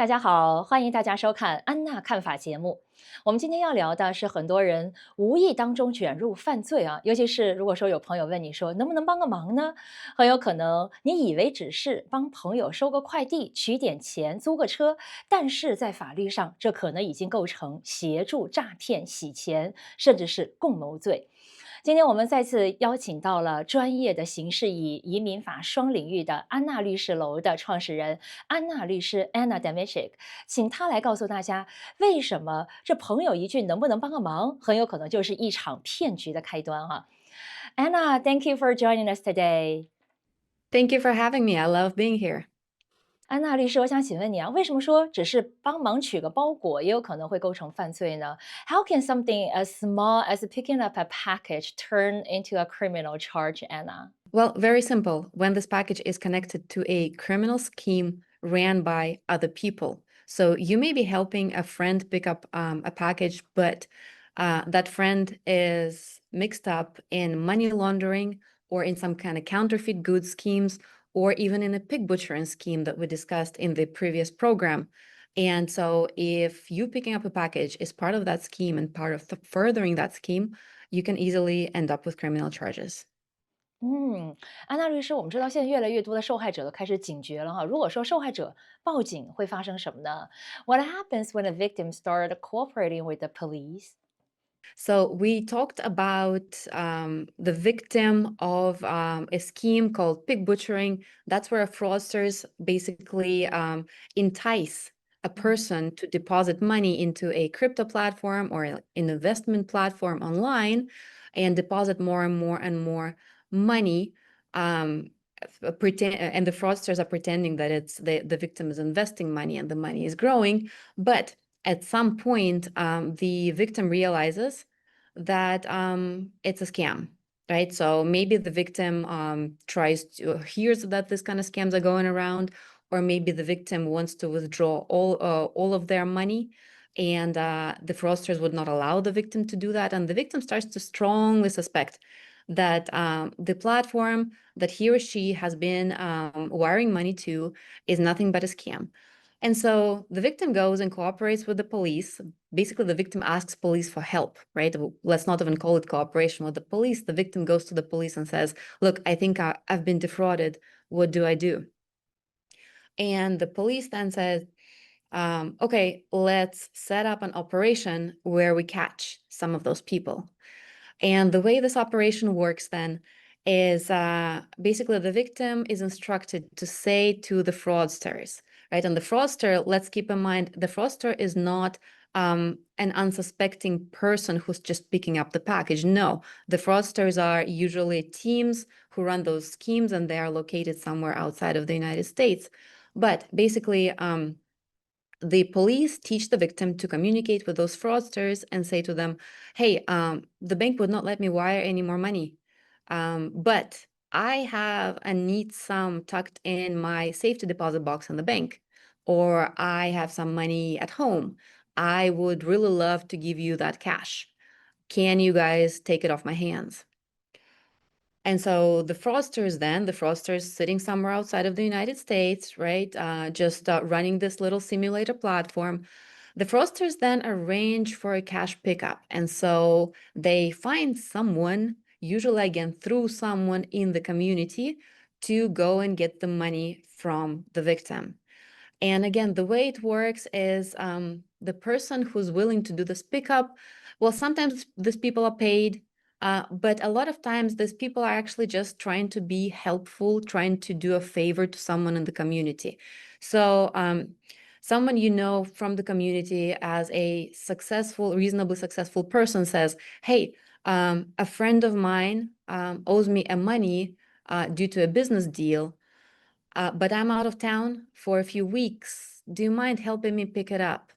大家好，欢迎大家收看安娜看法节目。我们今天要聊的是很多人无意当中卷入犯罪啊，尤其是如果说有朋友问你说能不能帮个忙呢，很有可能你以为只是帮朋友收个快递、取点钱、租个车，但是在法律上这可能已经构成协助诈骗、洗钱，甚至是共谋罪。今天我们再次邀请到了专业的刑事与移民法双领域的安娜律师楼的创始人安娜律师 Anna Demichik，请她来告诉大家，为什么这朋友一句能不能帮个忙，很有可能就是一场骗局的开端哈。Anna, thank you for joining us today. Thank you for having me. I love being here. 安娜律师，我想请问你啊，为什么说只是帮忙取个包裹，也有可能会构成犯罪呢？How can something as small as picking up a package turn into a criminal charge, Anna? Well, very simple. When this package is connected to a criminal scheme ran by other people. So you may be helping a friend pick up a package, but that friend is mixed up in money laundering or in some kind of counterfeit goods schemes or even in a pig butchering scheme that we discussed in the previous program. And so if you picking up a package is part of that scheme and part of furthering that scheme, you can easily end up with criminal charges. 安娜律师，我们知道现在越来越多的受害者都开始警觉了哈。如果说受害者报警，会发生什么呢？What happens when a victim start cooperating with the police? So we talked about the victim of a scheme called pig butchering. That's where fraudsters basically entice a person to deposit money into a crypto platform or an investment platform online and deposit more and more and more money. And the fraudsters are pretending that it's the victim is investing money and the money is growing. But at some point, the victim realizes that it's a scam, right? So maybe the victim hears that this kind of scams are going around, or maybe the victim wants to withdraw all of their money, and the fraudsters would not allow the victim to do that, and the victim starts to strongly suspect that the platform that he or she has been wiring money to is nothing but a scam. And so the victim goes and cooperates with the police. Basically, the victim asks police for help, right? Let's not even call it cooperation with the police. The victim goes to the police and says, look, I think I've been defrauded. What do I do? And the police then says, okay, let's set up an operation where we catch some of those people. And the way this operation works then is basically the victim is instructed to say to the fraudsters, right? And the fraudster, let's keep in mind, the fraudster is not an unsuspecting person who's just picking up the package. No, the fraudsters are usually teams who run those schemes, and they are located somewhere outside of the United States. But basically, the police teach the victim to communicate with those fraudsters and say to them, hey, the bank would not let me wire any more money, but I have a neat sum tucked in my safety deposit box in the bank, or I have some money at home. I would really love to give you that cash. Can you guys take it off my hands? And so the fraudsters sitting somewhere outside of the United States, right, just running this little simulator platform, the fraudsters then arrange for a cash pickup. And so they find someone, usually again through someone in the community, to go and get the money from the victim. And again, the way it works is the person who's willing to do this pickup, well, sometimes these people are paid, but a lot of times these people are actually just trying to be helpful, trying to do a favor to someone in the community. So someone you know from the community as a successful, reasonably successful person says, hey, a friend of mine owes me a money due to a business deal, but I'm out of town for a few weeks. Do you mind helping me pick it up?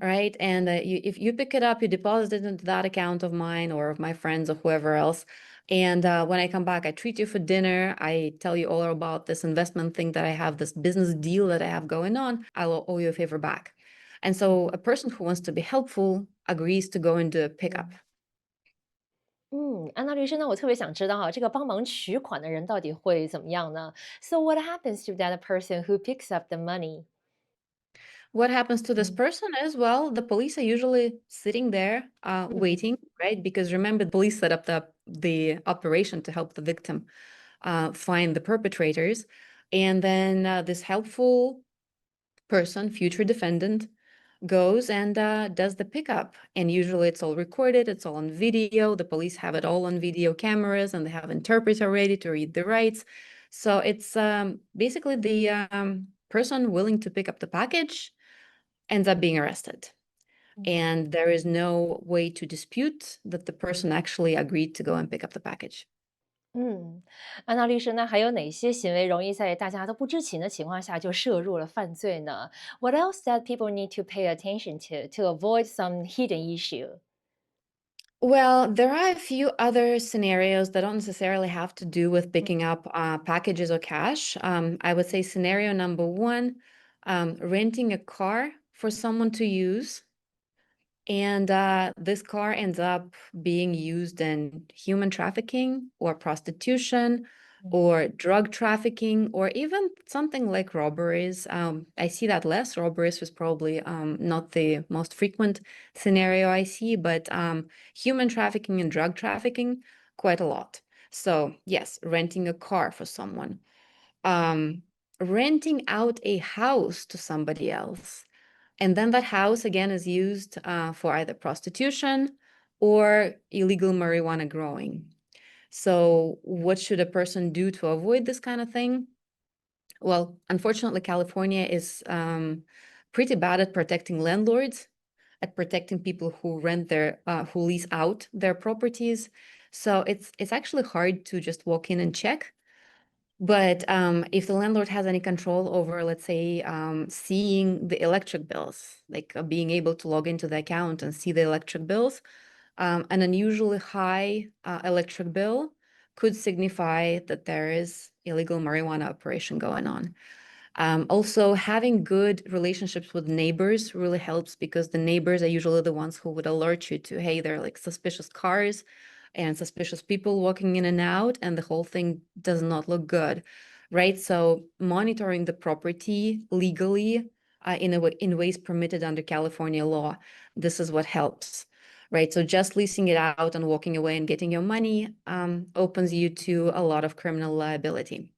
Right? And if you pick it up, you deposit it into that account of mine or of my friends or whoever else. And when I come back, I treat you for dinner. I tell you all about this investment thing that I have, this business deal that I have going on. I'll owe you a favor back. And so a person who wants to be helpful agrees to go and do a pickup. 安娜律师，那我特别想知道哈，这个帮忙取款的人到底会怎么样呢？So what happens to that person who picks up the money? What happens to this person is, well, the police are usually sitting there waiting, right? Because remember, the police set up the operation to help the victim find the perpetrators. And then this helpful person, future defendant, goes and does the pickup. And usually it's all recorded, it's all on video. The police have it all on video cameras and they have interpreter ready to read the rights. So it's basically the person willing to pick up the package ends up being arrested. And there is no way to dispute that the person actually agreed to go and pick up the package. 安娜律师，那还有哪些行为容易在大家都不知情的情况下就涉入了犯罪呢？What else that people need to pay attention to avoid some hidden issue? Well, there are a few other scenarios that don't necessarily have to do with picking up packages or cash. I would say scenario number one, renting a car for someone to use. And this car ends up being used in human trafficking or prostitution or drug trafficking or even something like robberies. I see that less. Robberies was probably not the most frequent scenario I see, but human trafficking and drug trafficking, quite a lot. So yes, renting a car for someone. Renting out a house to somebody else. And then that house again is used for either prostitution or illegal marijuana growing. So what should a person do to avoid this kind of thing? Well, unfortunately, California is pretty bad at protecting landlords, at protecting people who who lease out their properties. So it's actually hard to just walk in and check. But if the landlord has any control over, let's say, seeing the electric bills, like being able to log into the account and see the electric bills, an unusually high electric bill could signify that there is illegal marijuana operation going on. Also, having good relationships with neighbors really helps because the neighbors are usually the ones who would alert you to, hey, there are like suspicious cars and suspicious people walking in and out, and the whole thing does not look good, right? So monitoring the property legally in ways permitted under California law, this is what helps, right? So just leasing it out and walking away and getting your money opens you to a lot of criminal liability.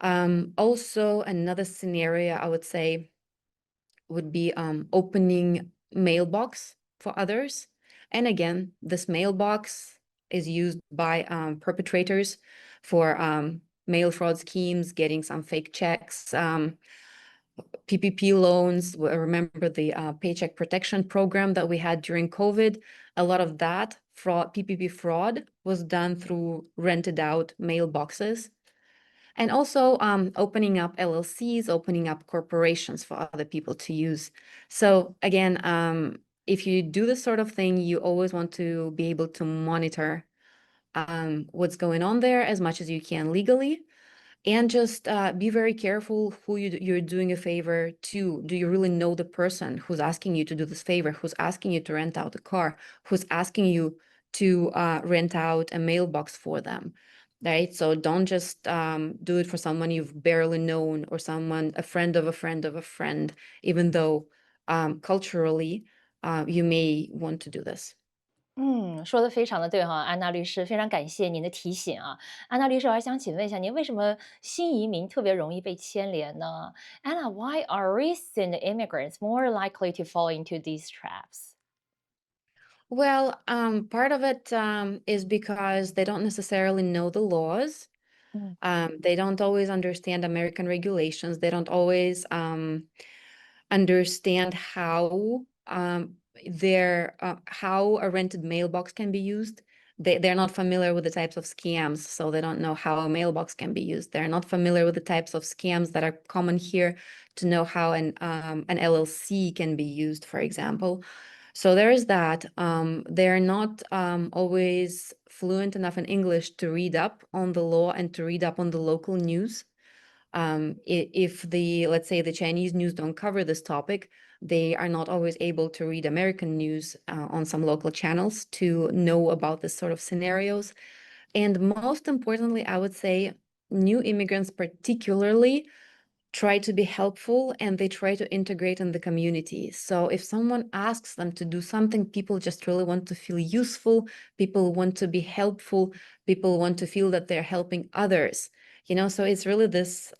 Also, another scenario I would say would be opening mailbox for others. And again, this mailbox is used by perpetrators for mail fraud schemes, getting some fake checks, PPP loans. Remember the Paycheck Protection Program that we had during COVID? A lot of that fraud, PPP fraud, was done through rented out mailboxes. And also opening up LLCs, opening up corporations for other people to use. So again, if you do this sort of thing, you always want to be able to monitor what's going on there as much as you can legally. And just be very careful who you're doing a favor to. Do you really know the person who's asking you to do this favor, who's asking you to rent out a car, who's asking you to rent out a mailbox for them? Right? So don't just do it for someone you've barely known or someone, a friend of a friend of a friend, even though culturally you may want to do this. 说的非常的对哈，安娜律师，非常感谢您的提醒啊。安娜律师，我还想请问一下，您为什么新移民特别容易被牵连呢？Anna, why are recent immigrants more likely to fall into these traps? Well, part of it is because they don't necessarily know the laws. Mm. They don't always understand American regulations. They don't always understand how a rented mailbox can be used. They're not familiar with the types of scams, so they don't know how a mailbox can be used. They're not familiar with the types of scams that are common here to know how an LLC can be used, for example. So there is that. They're not always fluent enough in English to read up on the law and to read up on the local news. If let's say the Chinese news don't cover this topic, they are not always able to read American news on some local channels to know about this sort of scenarios. And most importantly, I would say new immigrants particularly try to be helpful and they try to integrate in the community. So if someone asks them to do something, people just really want to feel useful, people want to be helpful, people want to feel that they're helping others. So it's really this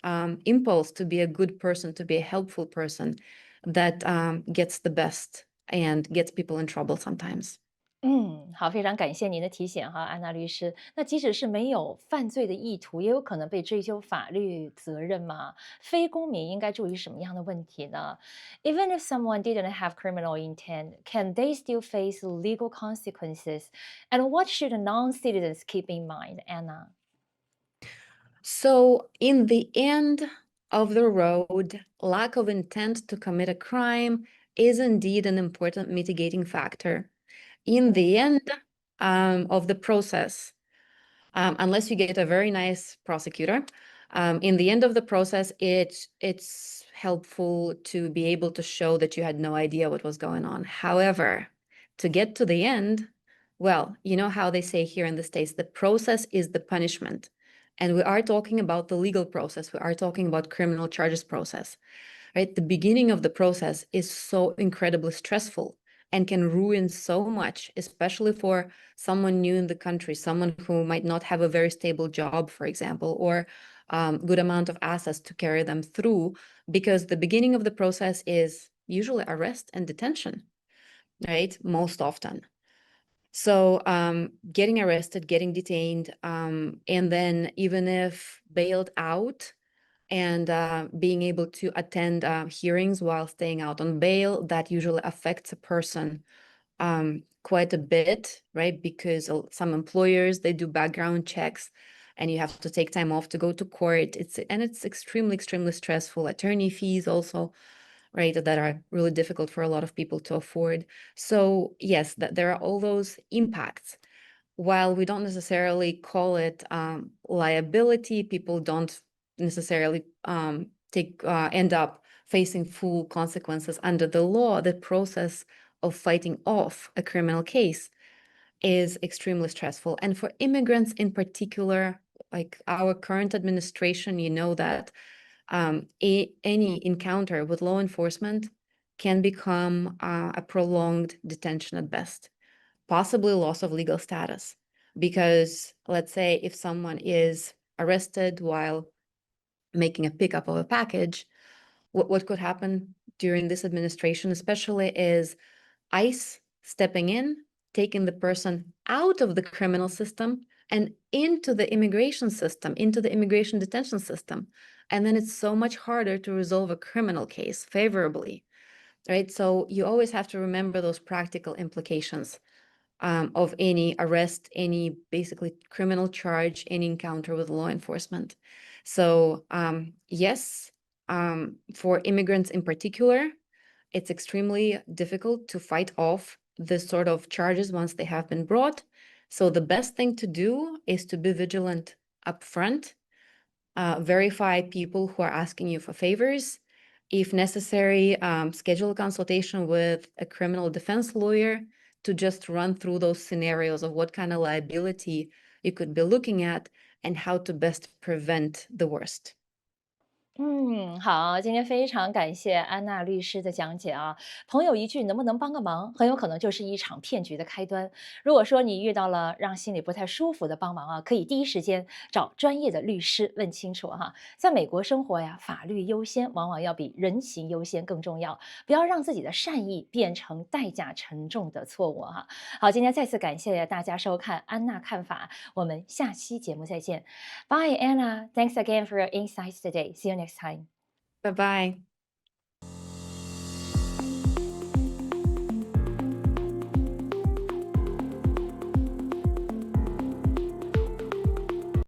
impulse to be a good person, to be a helpful person that gets the best and gets people in trouble sometimes. 好，非常感谢您的提醒哈，安娜律师。那即使是没有犯罪的意图，也有可能被追究法律责任吗？非公民应该注意什么样的问题呢？Even if someone didn't have criminal intent, can they still face legal consequences? And what should non-citizens keep in mind, Anna? So, in the end of the road, lack of intent to commit a crime is indeed an important mitigating factor. In the end of the process, unless you get a very nice prosecutor, in the end of the process, it's helpful to be able to show that you had no idea what was going on. However, to get to the end, well, you know how they say here in the States, the process is the punishment. And we are talking about the legal process. We are talking about criminal charges process, right? The beginning of the process is so incredibly stressful and can ruin so much, especially for someone new in the country, someone who might not have a very stable job, for example, or good amount of assets to carry them through, because the beginning of the process is usually arrest and detention, right? Most often. So getting arrested, getting detained, and then even if bailed out and being able to attend hearings while staying out on bail, that usually affects a person quite a bit, right? Because some employers, they do background checks and you have to take time off to go to court. It's extremely, extremely stressful. Attorney fees also, right, that are really difficult for a lot of people to afford. So yes, there are all those impacts. While we don't necessarily call it liability, people don't necessarily end up facing full consequences under the law. The process of fighting off a criminal case is extremely stressful. And for immigrants in particular, like our current administration, you know that any encounter with law enforcement can become a prolonged detention at best, possibly loss of legal status. Because let's say if someone is arrested while making a pickup of a package, what could happen during this administration especially is ICE stepping in, taking the person out of the criminal system and into the immigration system, into the immigration detention system. And then it's so much harder to resolve a criminal case favorably, right? So you always have to remember those practical implications of any arrest, any basically criminal charge, any encounter with law enforcement. So yes, for immigrants in particular, it's extremely difficult to fight off this sort of charges once they have been brought. So the best thing to do is to be vigilant upfront, verify people who are asking you for favors. If necessary, schedule a consultation with a criminal defense lawyer to just run through those scenarios of what kind of liability you could be looking at and how to best prevent the worst. 好，今天非常感谢安娜律师的讲解啊。朋友一句能不能帮个忙，很有可能就是一场骗局的开端。如果说你遇到了让心里不太舒服的帮忙啊，可以第一时间找专业的律师问清楚哈。在美国生活呀，法律优先往往要比人情优先更重要，不要让自己的善意变成代价沉重的错误哈。好，今天再次感谢大家收看安娜看法，我们下期节目再见。Bye, Anna. Thanks again for your insights today. See you next time. Bye-bye.